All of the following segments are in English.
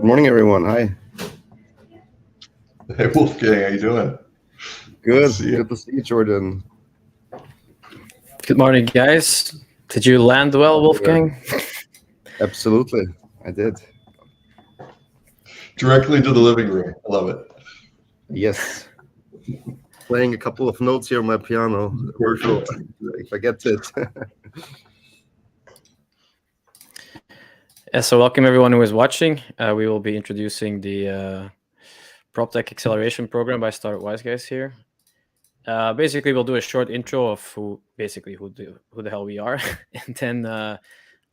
Good morning, everyone. Hi. Hey, Wolfgang, how you doing? Good. See you. Good to see you, Jordan. Good morning, guys. Did you land well, Wolfgang? Absolutely, I did. Directly to the living room. I love it. Yes. Playing a couple of notes here on my piano, virtual, if I get it. So welcome everyone who is watching. We will be introducing the Proptech Acceleration Program by Start Wise Guys here. Basically, we'll do a short intro of who the hell we are, and then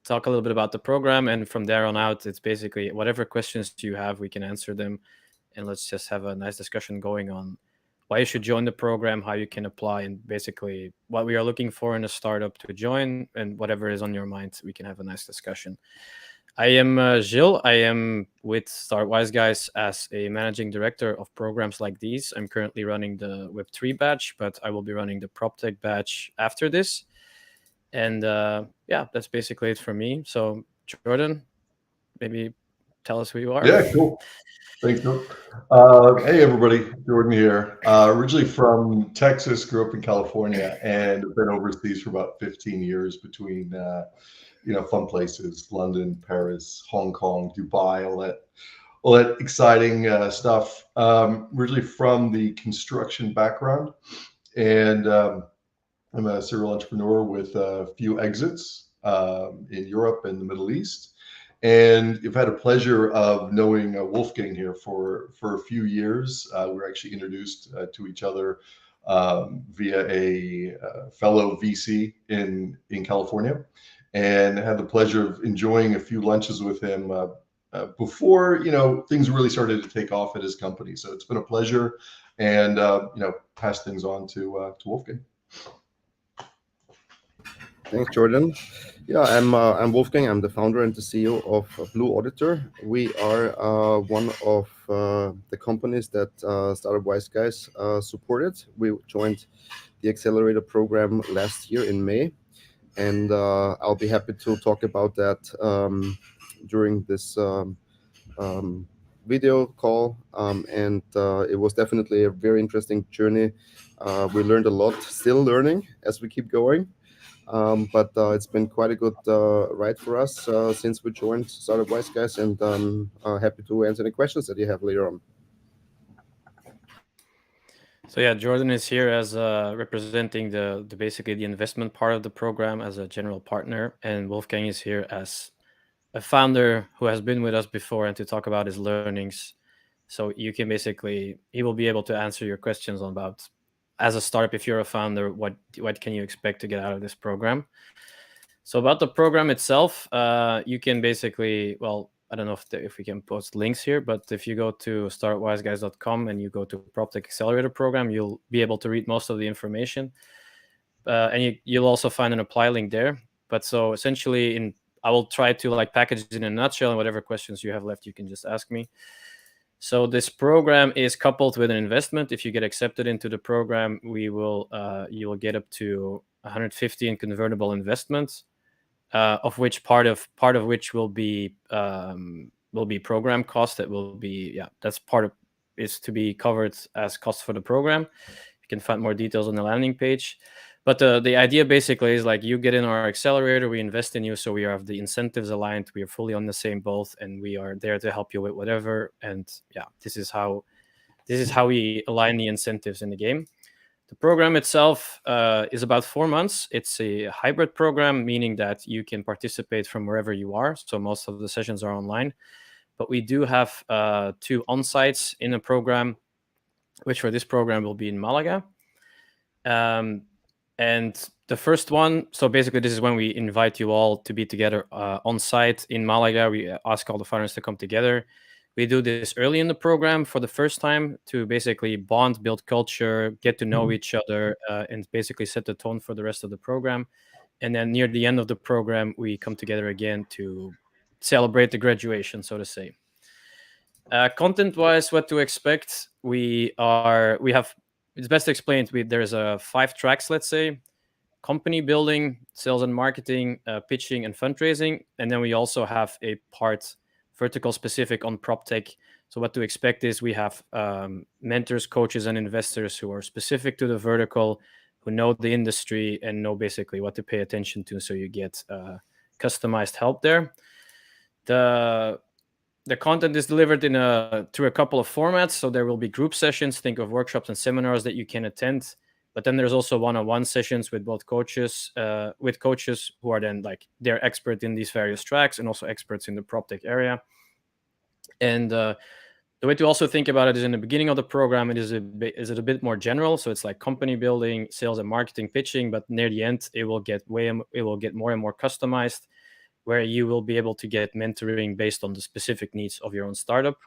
talk a little bit about the program. And from there on out, it's basically whatever questions you have, we can answer them. And let's just have a nice discussion going on why you should join the program, how you can apply, and basically what we are looking for in a startup to join, and whatever is on your mind, we can have a nice discussion. I am Gilles. I am with Start Wise Guys as a managing director of programs like these. I'm currently running the Web3 batch, but I will be running the Proptech batch after this. And yeah, that's basically it for me. So, Jordan, maybe tell us who you are. Yeah, cool. Thanks. Hey, everybody. Jordan here. Originally from Texas, grew up in California, and been overseas for about 15 years between fun places: London, Paris, Hong Kong, Dubai, all that exciting stuff. Originally from the construction background, and I'm a serial entrepreneur with a few exits in Europe and the Middle East. And I've had a pleasure of knowing Wolfgang here for a few years. We were actually introduced to each other via a fellow VC in California, and had the pleasure of enjoying a few lunches with him before things really started to take off at his company. So it's been a pleasure, and pass things on to Wolfgang. Thanks, Jordan. Yeah, I'm Wolfgang. I'm the founder and the CEO of Blue Auditor. We are one of the companies that Startup Wise Guys supported. We joined the accelerator program last year in May, and I'll be happy to talk about that during this video call. And it was definitely a very interesting journey. We learned a lot, still learning as we keep going. But it's been quite a good ride for us since we joined Startup Wise Guys, and happy to answer any questions that you have later on. So yeah, Jordan is here as representing the basically the investment part of the program as a general partner, and Wolfgang is here as a founder who has been with us before and to talk about his learnings. So you can basically, he will be able to answer your questions about, as a startup, if you're a founder, what can you expect to get out of this program? So about the program itself, you can basically, well, I don't know if we can post links here, but if you go to startwiseguys.com and you go to Proptech Accelerator Program, you'll be able to read most of the information. And you'll also find an apply link there. But so essentially, I will try to package it in a nutshell, and whatever questions you have left, you can just ask me. So this program is coupled with an investment. If you get accepted into the program, you will get up to 150 in convertible investments, of which part of which will be program cost. That will be that's part of is to be covered as cost for the program. You can find more details on the landing page. But the idea basically is you get in our accelerator, we invest in you, so we have the incentives aligned, we are fully on the same boat, and we are there to help you with whatever. And yeah, this is how we align the incentives in the game. The program itself is about 4 months. It's a hybrid program, meaning that you can participate from wherever you are. So most of the sessions are online, but we do have 2 on-sites in the program, which for this program will be in Malaga. And the first one, so basically this is when we invite you all to be together on site in Malaga. We ask all the founders to come together. We do this early in the program for the first time to basically bond, build culture, get to know each other, and basically set the tone for the rest of the program. And then near the end of the program, we come together again to celebrate the graduation, so to say. Content-wise, what to expect? It's best explained. There's 5 tracks, let's say: company building, sales and marketing, pitching, and fundraising. And then we also have a part vertical specific on Proptech. So what to expect is we have mentors, coaches, and investors who are specific to the vertical, who know the industry and know basically what to pay attention to. So you get customized help there. The content is delivered through a couple of formats. So there will be group sessions. Think of workshops and seminars that you can attend. But then there's also one-on-one sessions with both coaches, who are then like they're expert in these various tracks and also experts in the PropTech area. And the way to also think about it is in the beginning of the program, it is a bit more general. So it's like company building, sales and marketing, pitching. But near the end, it will get more and more customized, where you will be able to get mentoring based on the specific needs of your own startup.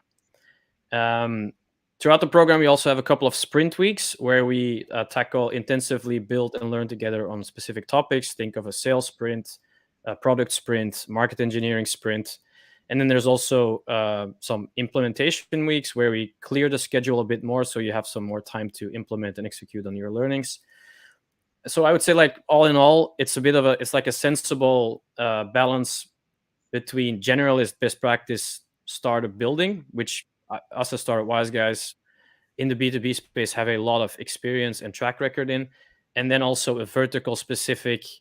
Throughout the program, we also have a couple of sprint weeks where we tackle intensively build and learn together on specific topics. Think of a sales sprint, a product sprint, market engineering sprint. And then there's also some implementation weeks where we clear the schedule a bit more so you have some more time to implement and execute on your learnings. So I would say, like, all in all, it's like a sensible balance between generalist best practice startup building, which us as Startup Wise guys in the B2B space have a lot of experience and track record in, and then also a vertical specific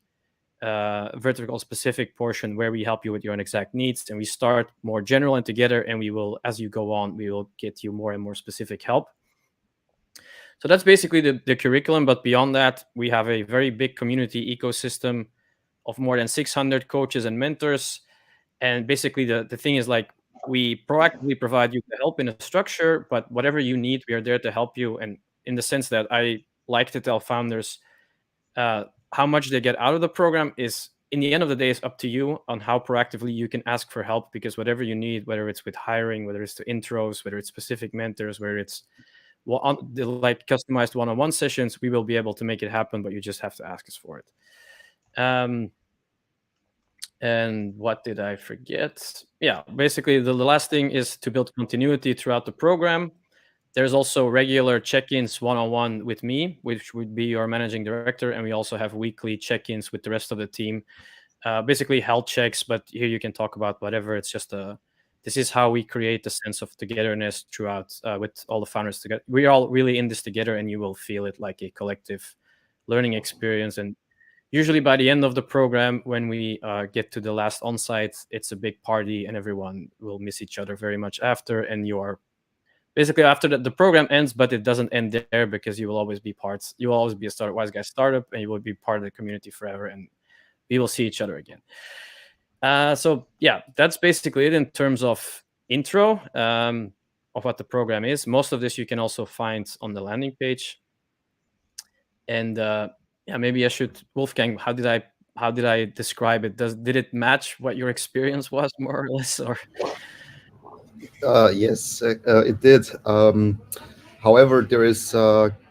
portion where we help you with your own exact needs, and we start more general and together, and we will, as you go on, we will get you more and more specific help. So that's basically the curriculum. But beyond that, we have a very big community ecosystem of more than 600 coaches and mentors. And basically the thing is, like, we proactively provide you the help in a structure, but whatever you need, we are there to help you. And in the sense that I like to tell founders, how much they get out of the program is, in the end of the day, is up to you on how proactively you can ask for help, because whatever you need, whether it's with hiring, whether it's to intros, whether it's specific mentors, whether it's like customized one-on-one sessions, we will be able to make it happen, but you just have to ask us for it. And what did I forget? Yeah, basically the last thing is to build continuity throughout the program. There's also regular check-ins one-on-one with me, which would be your managing director, and we also have weekly check-ins with the rest of the team. Basically health checks, but here you can talk about whatever. It's just this is how we create the sense of togetherness throughout with all the founders together. We're all really in this together, and you will feel it like a collective learning experience. And usually by the end of the program, when we get to the last on-site, it's a big party and everyone will miss each other very much after. And you are basically, after that, the program ends, but it doesn't end there, because you will always be a Startup Wise Guys startup, and you will be part of the community forever, and we will see each other again. So yeah, that's basically it in terms of intro of what the program is. Most of this you can also find on the landing page. And yeah, maybe I should, Wolfgang, how did I describe it? Did it match what your experience was, more or less? Or Yes, it did. However, there is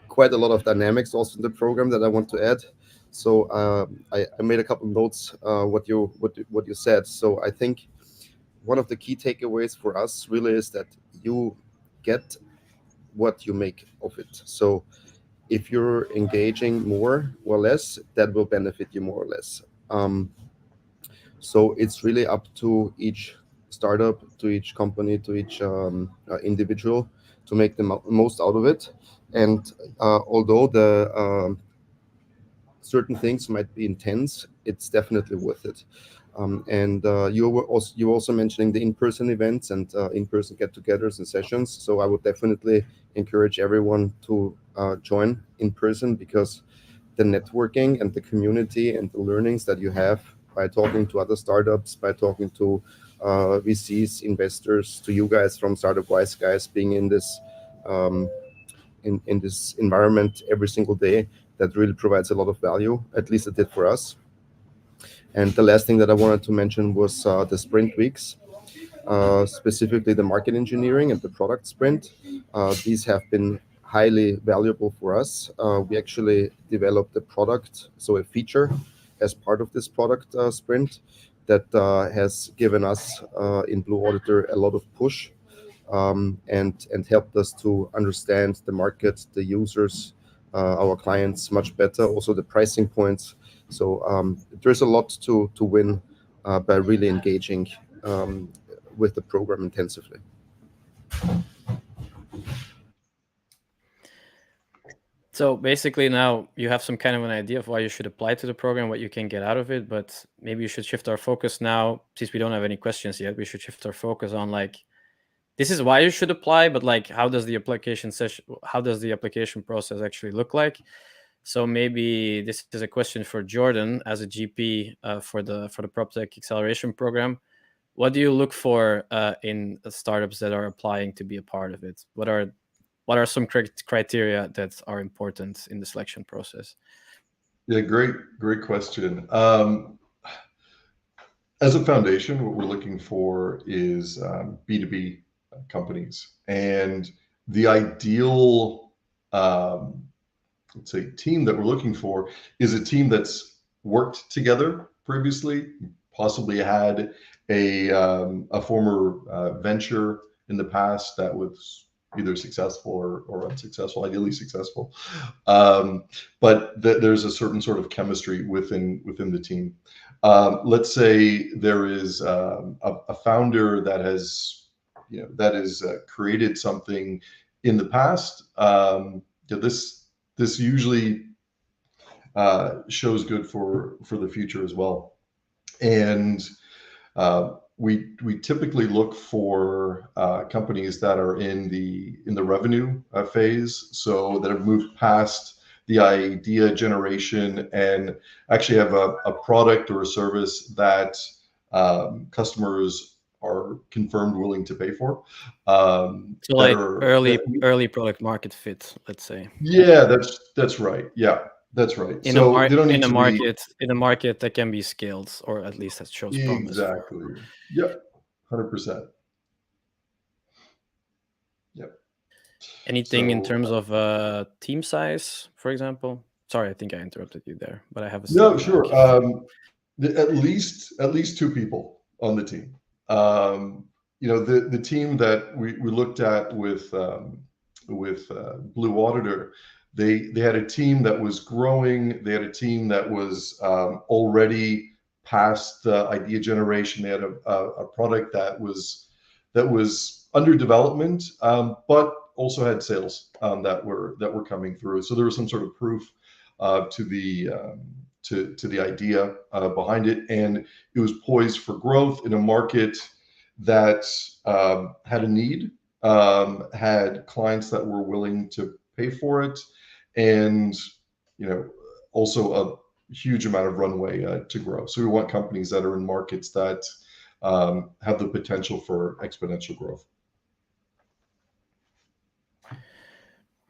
quite a lot of dynamics also in the program that I want to add. So I made a couple of notes what you said. So I think one of the key takeaways for us really is that you get what you make of it. So if you're engaging more or less, that will benefit you more or less. So it's really up to each startup, to each company, to each individual to make the most out of it. And although the certain things might be intense, it's definitely worth it. And you were also mentioning the in-person events and in-person get-togethers and sessions. So I would definitely encourage everyone to join in person, because the networking and the community and the learnings that you have by talking to other startups, by talking to VCs, investors, to you guys from Startup Wise Guys, being in this in this environment every single day, that really provides a lot of value. At least it did for us. And the last thing that I wanted to mention was the sprint weeks, specifically the market engineering and the product sprint. These have been highly valuable for us. We actually developed a product, so a feature, as part of this product sprint that has given us in Blue Auditor a lot of push and helped us to understand the market, the users, our clients much better, also the pricing points. So there's a lot to win by really engaging with the program intensively. So basically, now you have some kind of an idea of why you should apply to the program, what you can get out of it. But maybe you should shift our focus now, since we don't have any questions yet. We should shift our focus on like this is why you should apply, but like how does the application session, how does the application process actually look like? So maybe this is a question for Jordan as a GP for the Proptech acceleration program. What do you look for in startups that are applying to be a part of it? What are some criteria that are important in the selection process? Yeah, great question. As a foundation, what we're looking for is B2B companies. And the ideal, let's say, team that we're looking for is a team that's worked together previously, possibly had a former venture in the past that was either successful or unsuccessful, ideally successful. But there's a certain sort of chemistry within the team. Let's say there is a founder that has, created something in the past. This usually shows good for the future as well. And we typically look for companies that are in the revenue phase, so that have moved past the idea generation and actually have a product or a service that customers are confirmed willing to pay for. So like early product market fit, let's say. Yeah, that's right. Yeah, that's right. So they don't need to be in a market that can be scaled, or at least that shows promise. exactly. Yep, 100%. Yep. Anything in So terms of team size, for example? Sorry, I think I interrupted you there, but I have a no, step sure. back. At least two people on the team. The team that we looked at with Blue Auditor, they had a team that was growing. They had a team that was already past idea generation. They had a product that was under development, but also had sales that were coming through. So there was some sort of proof to the idea behind it, and it was poised for growth in a market that had a need, had clients that were willing to pay for it, and also a huge amount of runway to grow. So we want companies that are in markets that have the potential for exponential growth.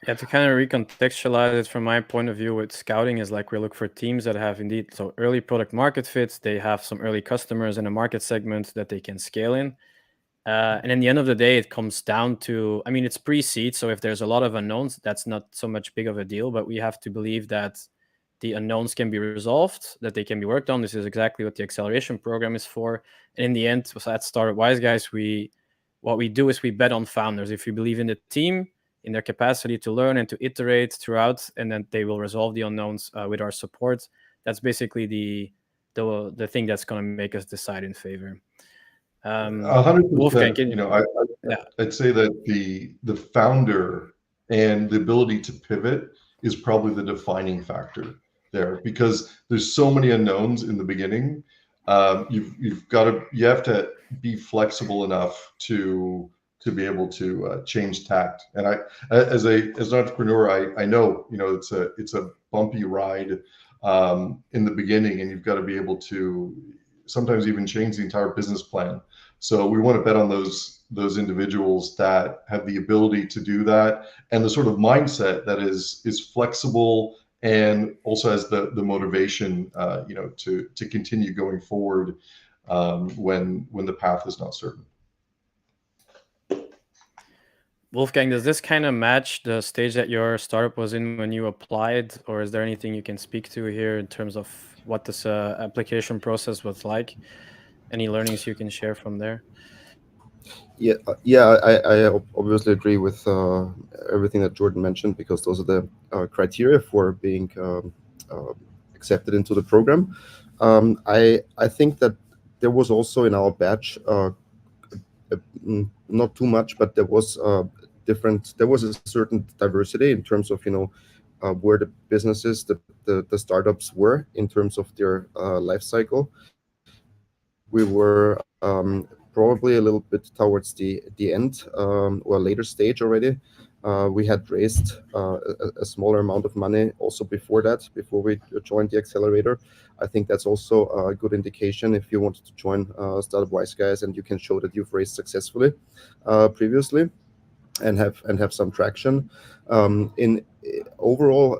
Yeah, to kind of recontextualize it from my point of view with scouting is like we look for teams that have indeed so early product market fits. They have some early customers in a market segment that they can scale in. And in the end of the day, it comes down to, I mean, it's pre-seed. So if there's a lot of unknowns, that's not so much big of a deal, but we have to believe that the unknowns can be resolved, that they can be worked on. This is exactly what the acceleration program is for. And in the end, so at Startup Wise Guys, what we do is we bet on founders. If we believe in the team, in their capacity to learn and to iterate throughout, and then they will resolve the unknowns with our support. That's basically the thing that's going to make us decide in favor. 100%. I'd say that the founder and the ability to pivot is probably the defining factor there, because there's so many unknowns in the beginning. You have to be flexible enough to be able to change tact. And as an entrepreneur, I know it's a bumpy ride in the beginning, and you've got to be able to sometimes even change the entire business plan. So we want to bet on those individuals that have the ability to do that, and the sort of mindset that is flexible and also has the motivation to continue going forward when the path is not certain. Wolfgang, does this kind of match the stage that your startup was in when you applied, or is there anything you can speak to here in terms of what this application process was like? Any learnings you can share from there? Yeah, I obviously agree with everything that Jordan mentioned, because those are the criteria for being accepted into the program. I think that there was also in our batch not too much, but there was different. There was a certain diversity in terms of where the businesses, the startups were in terms of their life cycle. We were probably a little bit towards the end or later stage already. We had raised a smaller amount of money also before that, before we joined the accelerator. I think that's also a good indication if you wanted to join Startup Wise Guys and you can show that you've raised successfully previously and have some traction. In overall,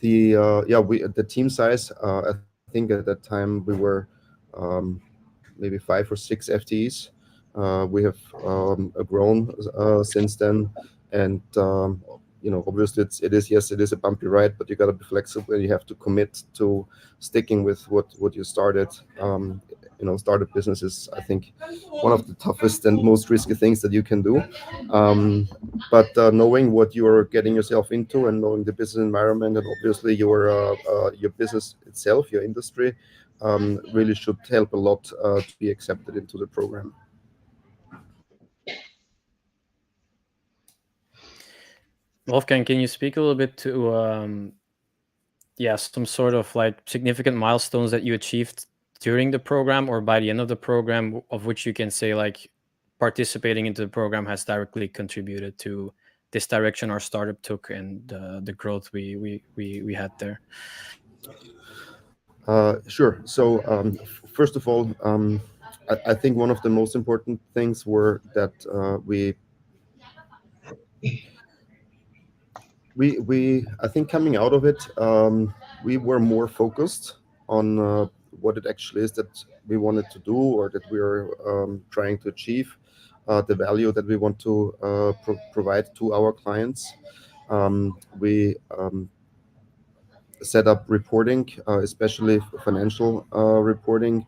the team size. I think at that time we were um, maybe 5 or 6 FTEs. We have grown since then, and obviously it is yes, it is a bumpy ride, but you got to be flexible and you have to commit to sticking with what you started. Startup business is, I think, one of the toughest and most risky things that you can do. Um, but knowing what you are getting yourself into and knowing the business environment and obviously your business itself, your industry, really should help a lot to be accepted into the program. Wolfgang, can you speak a little bit to yeah, some sort of like significant milestones that you achieved during the program or by the end of the program, of which you can say like participating into the program has directly contributed to this direction our startup took and the growth we had there. Sure. So first of all, I think one of the most important things were that we I think coming out of it, we were more focused on what it actually is that we wanted to do or that we are trying to achieve, the value that we want to provide to our clients. We set up reporting, especially financial reporting,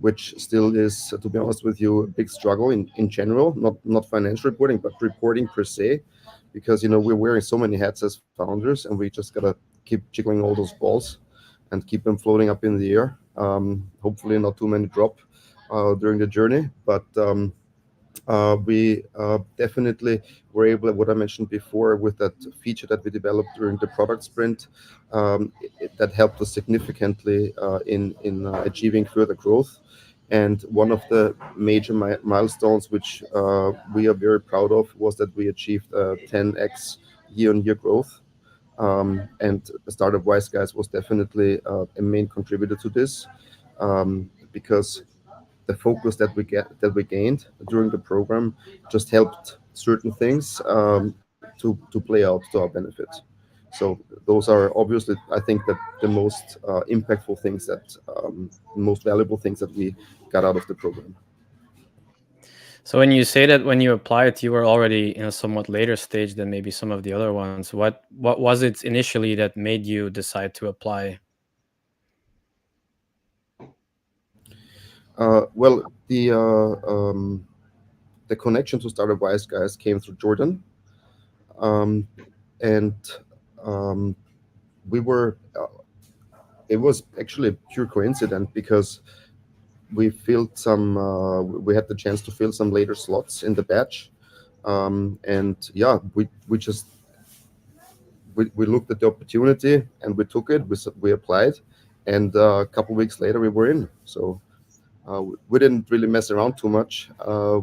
which still is, to be honest with you, a big struggle in general, not financial reporting, but reporting per se, because we're wearing so many hats as founders, and we just gotta keep jiggling all those balls and keep them floating up in the air. Hopefully, not too many drop during the journey, but we definitely were able, what I mentioned before, with that feature that we developed during the product sprint, that helped us significantly in achieving further growth. And one of the major milestones, which we are very proud of, was that we achieved 10x year-on-year growth. And Startup Wise Guys was definitely a main contributor to this, because the focus that we gained during the program just helped certain things to play out to our benefit. So those are obviously, I think, that the most impactful things, that most valuable things that we got out of the program. So when you say that when you applied, you were already in a somewhat later stage than maybe some of the other ones. What was it initially that made you decide to apply? Well, the connection to Startup Wise Guys came through Jordan, um, and um, we were. It was actually a pure coincidence because we filled some. We had the chance to fill some later slots in the batch, and yeah, we just we looked at the opportunity and we took it. We applied, and a couple weeks later we were in. So we didn't really mess around too much.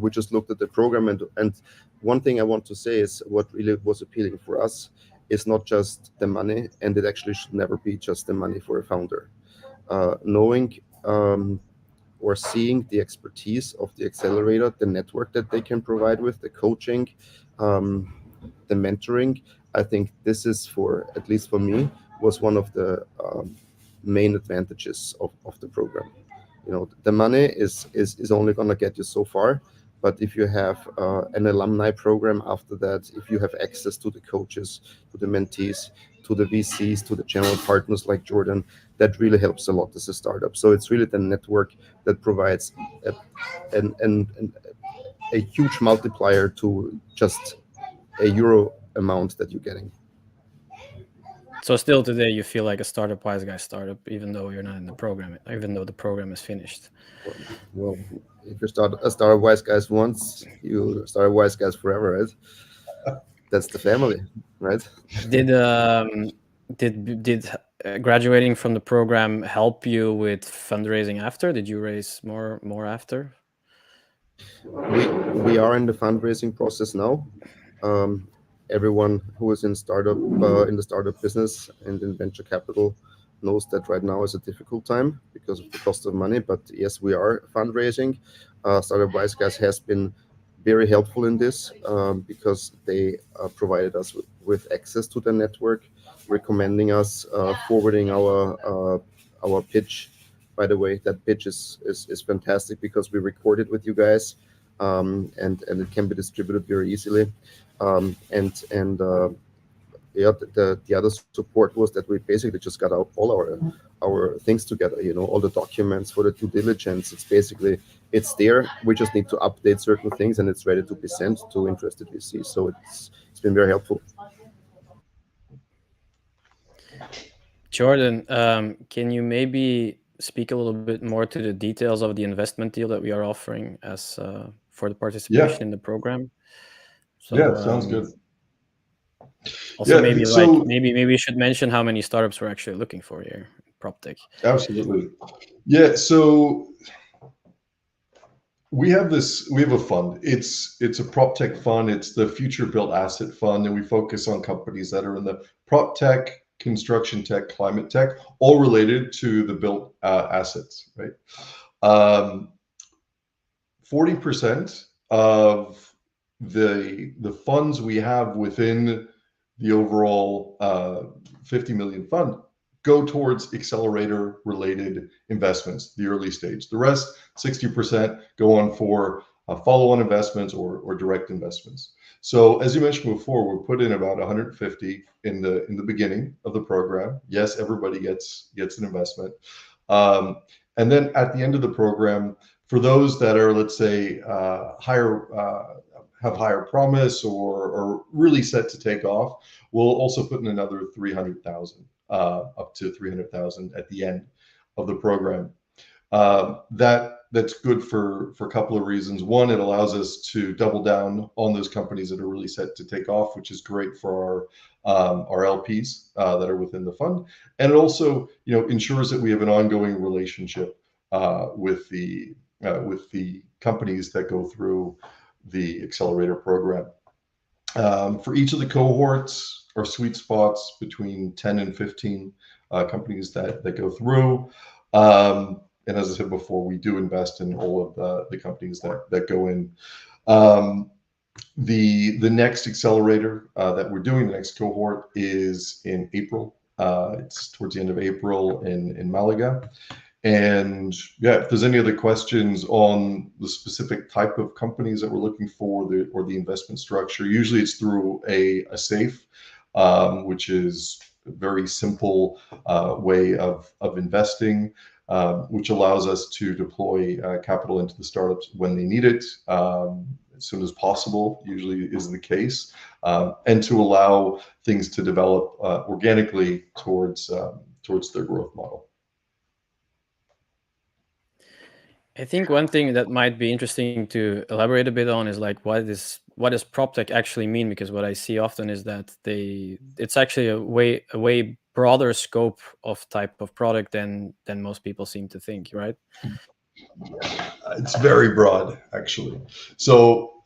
We just looked at the program, and one thing I want to say is what really was appealing for us is not just the money, and it actually should never be just the money for a founder. Knowing or seeing the expertise of the accelerator, the network that they can provide with, the coaching, um, the mentoring. I think this is, for at least for me, was one of the main advantages of the program. The money is only going to get you so far, but if you have an alumni program after that, if you have access to the coaches, to the mentees, to the VCs, to the general partners like Jordan, that really helps a lot as a startup. So it's really the network that provides a, an a huge multiplier to just a euro amount that you're getting. So still today, you feel like a startup wise guy startup, even though you're not in the program, even though the program is finished. Well, if you start a Star Wise Guys once, you Star Wise Guys forever, right? That's the family, right? Did graduating from the program help you with fundraising after? Did you raise more after? We are in the fundraising process now. Um, Everyone who is in the startup business and in venture capital knows that right now is a difficult time because of the cost of money. But yes, we are fundraising. Startup Wise Guys has been very helpful in this because they provided us with access to the network, recommending us, forwarding our pitch. By the way, that pitch is fantastic because we record it with you guys, and it can be distributed very easily. And yeah, the other support was that we basically just got our things together. You know, all the documents for the due diligence. It's there. We just need to update certain things, and it's ready to be sent to interested VCs. So it's been very helpful. Jordan, can you maybe speak a little bit more to the details of the investment deal that we are offering as for the participation Yeah, in the program? So yeah, sounds good. also Yeah, maybe like so maybe we should mention how many startups we're actually looking for here, Proptech. absolutely. Yeah, so we have a fund. It's a prop tech fund. It's the Future Built Asset Fund, and we focus on companies that are in the prop tech, construction tech, climate tech, all related to the built assets, right? 40% of the funds we have within the overall 50 million fund go towards accelerator related investments, the early stage. The rest, 60%, go on for follow-on investments or direct investments. So as you mentioned before, we put in about 150 in the beginning of the program. Yes, everybody gets an investment. And then at the end of the program, for those that are, let's say, have higher promise or really set to take off, we'll also put in another 300,000, up to 300,000 at the end of the program. That's good for a couple of reasons. One, it allows us to double down on those companies that are really set to take off, which is great for our LPs that are within the fund, and it also ensures that we have an ongoing relationship with the companies that go through the accelerator program. For each of the cohorts, our sweet spots between 10 and 15 companies that go through. And as I said before, we do invest in all of the companies that go in. The next accelerator that we're doing, the next cohort, is in April. It's towards the end of April in Malaga. And yeah, if there's any other questions on the specific type of companies that we're looking for, or the investment structure, usually it's through a SAFE, which is a very simple way of investing, which allows us to deploy capital into the startups when they need it, as soon as possible, usually is the case, and to allow things to develop organically towards their growth model. I think one thing that might be interesting to elaborate a bit on is like what does PropTech actually mean? Because what I see often is that it's actually a way broader scope of type of product than most people seem to think, right? It's very broad, actually. So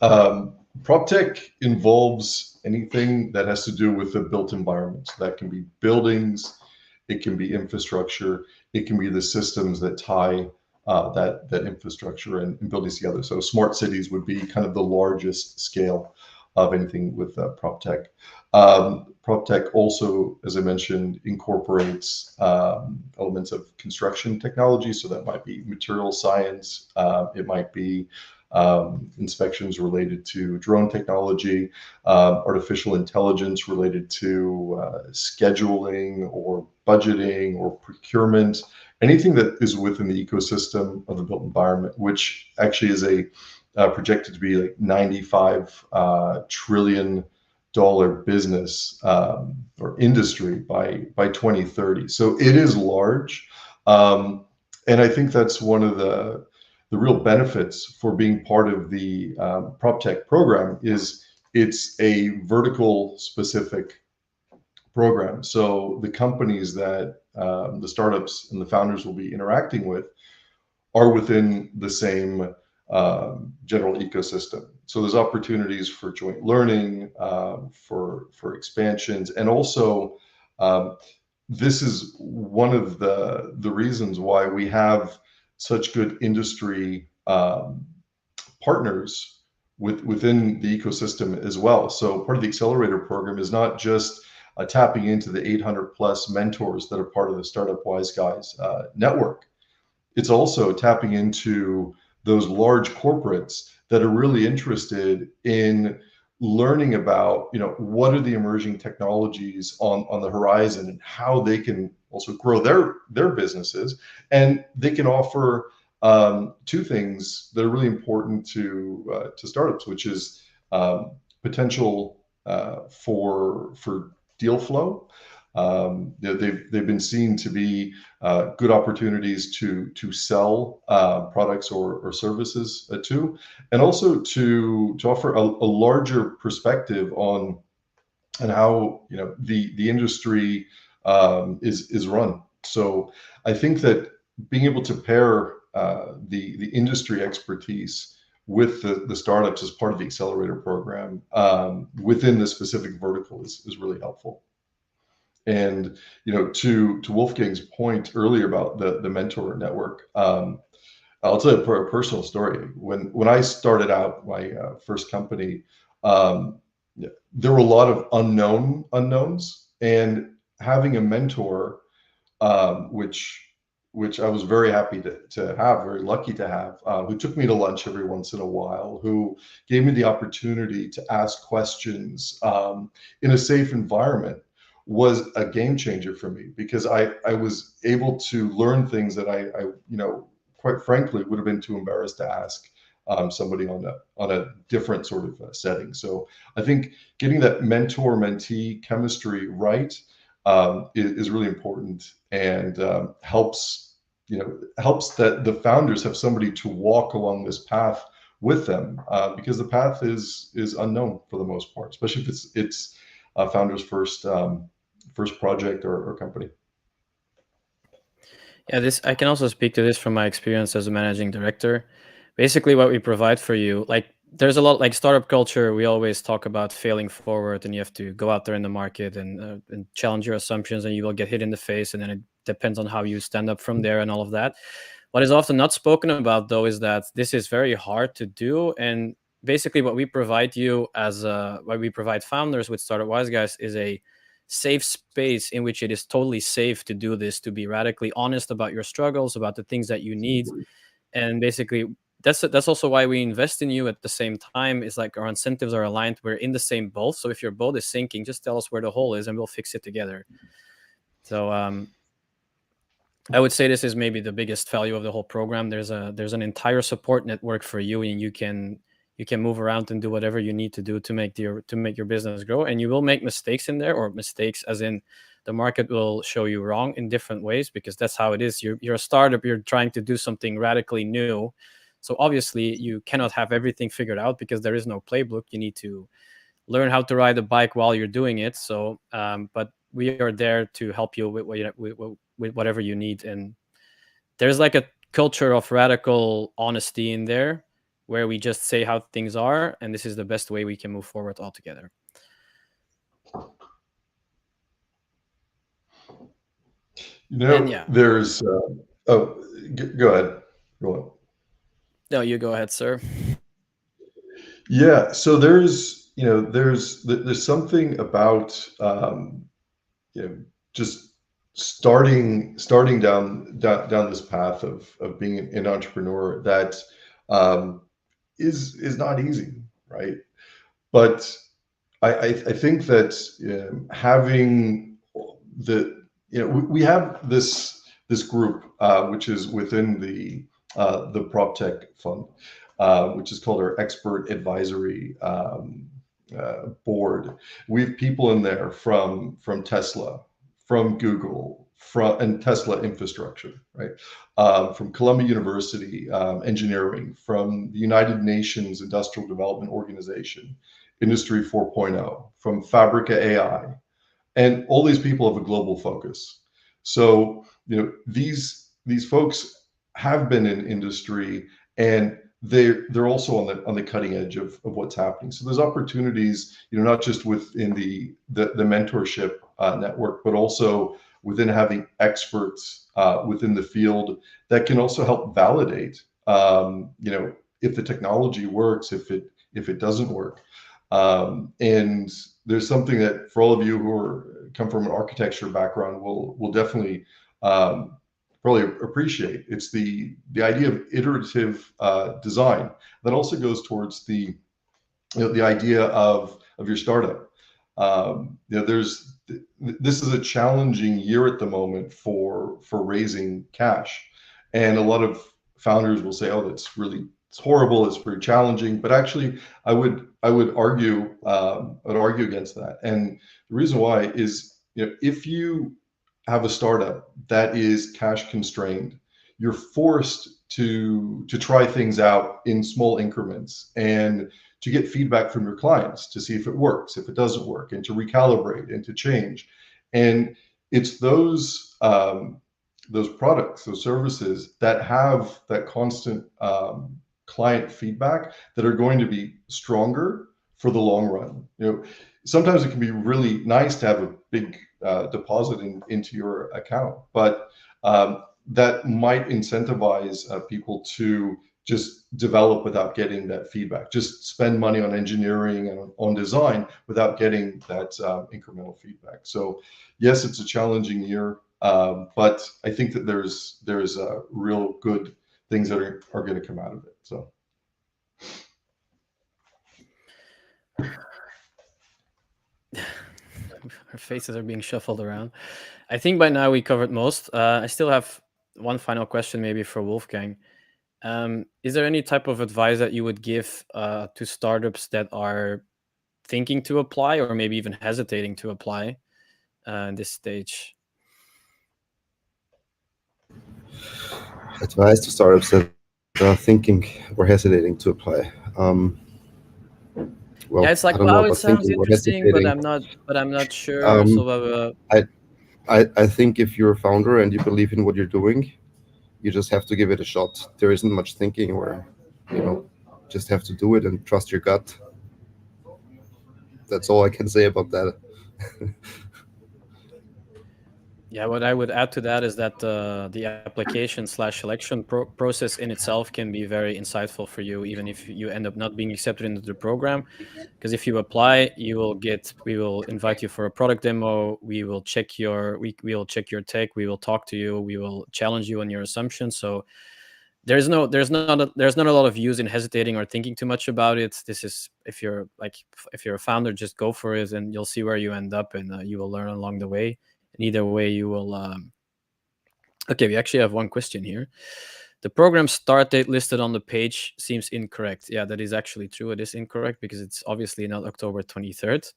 PropTech involves anything that has to do with the built environment. So that can be buildings, it can be infrastructure, it can be the systems that tie that infrastructure and buildings together. So smart cities would be kind of the largest scale of anything with PropTech. PropTech also, as I mentioned, incorporates elements of construction technology. So that might be material science, it might be inspections related to drone technology, artificial intelligence related to scheduling or budgeting or procurement, anything that is within the ecosystem of the built environment, which actually is projected to be like 95 trillion business or industry by 2030. So it is large, and I think that's one of the real benefits for being part of the Proptech program is it's a vertical specific program. So the companies that the startups and the founders will be interacting with are within the same general ecosystem. So there's opportunities for joint learning, for expansions, and also this is one of the reasons why we have such good industry partners within the ecosystem as well. So part of the accelerator program is not just tapping into the 800 plus mentors that are part of the Startup Wise Guys network. It's also tapping into those large corporates that are really interested in learning about, what are the emerging technologies on the horizon and how they can also grow their businesses. And they can offer two things that are really important to startups, which is potential for deal flow. They've been seen to be good opportunities to sell products or services to, and also to offer a larger perspective on and how the industry is run. So I think that being able to pair the industry expertise with the startups as part of the accelerator program within the specific vertical is really helpful. And to Wolfgang's point earlier about the mentor network, I'll tell you a personal story. When I started out my first company, there were a lot of unknowns, and having a mentor, which I was very happy to have, very lucky to have, who took me to lunch every once in a while, who gave me the opportunity to ask questions in a safe environment, was a game changer for me, because I was able to learn things that I quite frankly would have been too embarrassed to ask somebody on a different sort of setting. So I think getting that mentor-mentee chemistry right is really important, and helps that the founders have somebody to walk along this path with them, because the path is unknown for the most part, especially if it's founder's first project or company. Yeah, this I can also speak to this from my experience as a managing director. Basically, what we provide for you, like there's a lot like startup culture. We always talk about failing forward, and you have to go out there in the market and challenge your assumptions, and you will get hit in the face, and then it depends on how you stand up from there and all of that. What is often not spoken about, though, is that this is very hard to do. And basically, what we provide you what we provide founders with Startup Wise Guys is a safe space in which it is totally safe to do this, to be radically honest about your struggles, about the things that you need. And basically, that's also why we invest in you at the same time. Is like our incentives are aligned. We're in the same boat. So if your boat is sinking, just tell us where the hole is and we'll fix it together. So I would say this is maybe the biggest value of the whole program. There's an entire support network for you, and you can move around and do whatever you need to do to make your business grow. And you will make mistakes in there, or mistakes as in the market will show you wrong in different ways, because that's how it is. You're a startup. You're trying to do something radically new. So obviously you cannot have everything figured out, because there is no playbook. You need to learn how to ride a bike while you're doing it. So, but we are there to help you with whatever you need. And there's like a culture of radical honesty in there, where we just say how things are, and this is the best way we can move forward all together. There's go ahead. Go on. No, you go ahead, sir. Yeah, so there's something about just starting down this path of being an entrepreneur that is not easy, right? But I think that having we have this group which is within the Proptech fund, which is called our expert advisory board. We have people in there from Tesla, from Google, and Tesla infrastructure, right? From Columbia University engineering, from the United Nations Industrial Development Organization, Industry 4.0, from Fabrica AI, and all these people have a global focus. So these folks have been in industry, and they're also on the cutting edge of what's happening. So there's opportunities, not just within the mentorship network, but also within having experts within the field that can also help validate, if the technology works, if it doesn't work. And there's something that for all of you who come from an architecture background will definitely probably appreciate. It's the idea of iterative design that also goes towards the idea of your startup. This is a challenging year at the moment for raising cash, and a lot of founders will say, "Oh, it's horrible, it's very challenging." But actually, I would argue against that, and the reason why is, if you have a startup that is cash constrained, you're forced to try things out in small increments and to get feedback from your clients to see if it works, if it doesn't work, and to recalibrate and to change. And it's those products, those services that have that constant client feedback that are going to be stronger for the long run. Sometimes it can be really nice to have a big deposit into your account, but that might incentivize people to just develop without getting that feedback, just spend money on engineering and on design without getting that incremental feedback. So yes, it's a challenging year, but I think that there's real good things that are going to come out of it. So Our faces are being shuffled around. I think by now we covered most. I still have one final question, maybe for Wolfgang. Is there any type of advice that you would give to startups that are thinking to apply or maybe even hesitating to apply in this stage? Advice to startups that are thinking or hesitating to apply. Well, Yeah, it's I like, don't know wow, about it sounds thinking or interesting, but hesitating. I'm not sure. Um, So I think if you're a founder and you believe in what you're doing, you just have to give it a shot. There isn't much thinking, or just have to do it and trust your gut. That's all I can say about that. yeah, what I would add to that is that the application/selection process in itself can be very insightful for you, even if you end up not being accepted into the program. Because if you apply, we will invite you for a product demo. We will check your tech. We will talk to you. We will challenge you on your assumptions. So there's not a lot of use in hesitating or thinking too much about it. This is, if you're a founder, just go for it, and you'll see where you end up, and you will learn along the way. And either way, you will. Okay, we actually have one question here. The program start date listed on the page seems incorrect. Yeah, that is actually true. It is incorrect because it's obviously not October 23rd.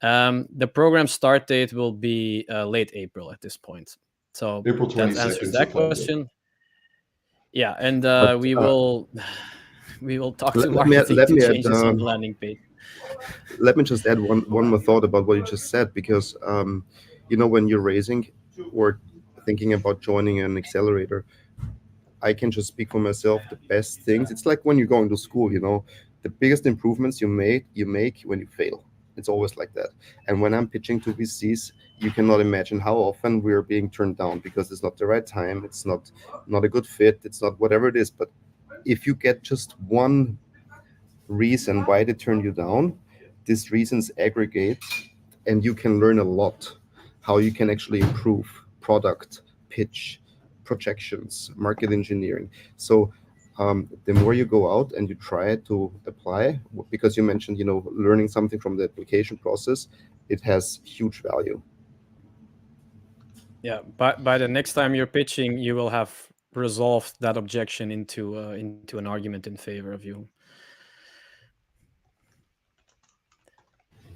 The program start date will be late April at this point. So April that answers 22nd, that September. question. Yeah, and But we will we will talk to let me marketing let to me add change this on the landing page. let me just add one more thought about what you just said, because when you're raising or thinking about joining an accelerator, I can just speak for myself. The best things, it's like when you're going to school, the biggest improvements you make when you fail. It's always like that. And when I'm pitching to VCs, you cannot imagine how often we're being turned down because it's not the right time, it's not a good fit, it's not whatever it is. But if you get just one reason why they turn you down, these reasons aggregate, and you can learn a lot how you can actually improve product, pitch, projections, market engineering. So the more you go out and you try to apply, because you mentioned learning something from the application process, it has huge value. Yeah, by the next time you're pitching, you will have resolved that objection into an argument in favor of you.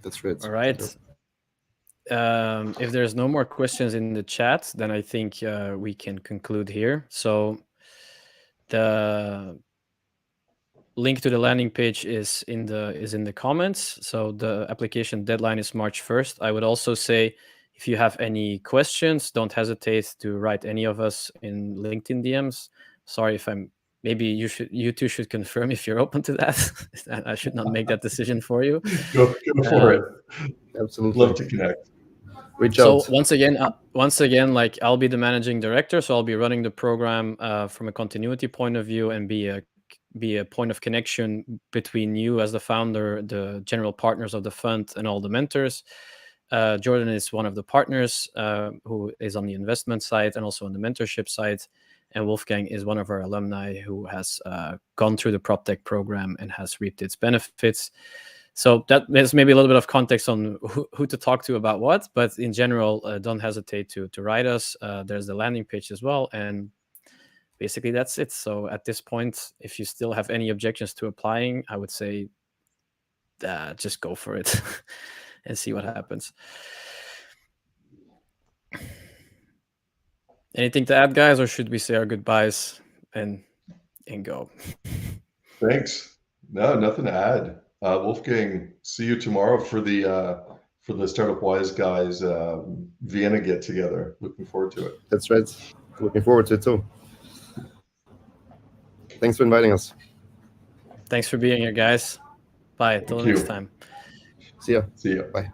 That's right. All right. If there's no more questions in the chat, then I think we can conclude here. So the link to the landing page is in the comments. So the application deadline is March 1st. I would also say, if you have any questions, don't hesitate to write any of us in LinkedIn DMs. Sorry if I'm maybe you two should confirm if you're open to that. I should not make that decision for you. Go for it. Absolutely. Love to connect. Reach So out. once again, like, I'll be the managing director, so I'll be running the program from a continuity point of view and be a point of connection between you as the founder, the general partners of the fund, and all the mentors. Jordan is one of the partners who is on the investment side and also on the mentorship side. And Wolfgang is one of our alumni who has gone through the Proptech program and has reaped its benefits. So there's maybe a little bit of context on who to talk to about what, but in general, don't hesitate to write us. There's the landing page as well, and basically that's it. So at this point, if you still have any objections to applying, I would say just go for it and see what happens. Anything to add, guys, or should we say our goodbyes and go? Thanks. No, nothing to add. Wolfgang, see you tomorrow for the Startup Wise Guys Vienna get together. Looking forward to it. That's right. Looking forward to it too. Thanks for inviting us. Thanks for being here, guys. Bye. Till next time. See ya. See ya. Bye.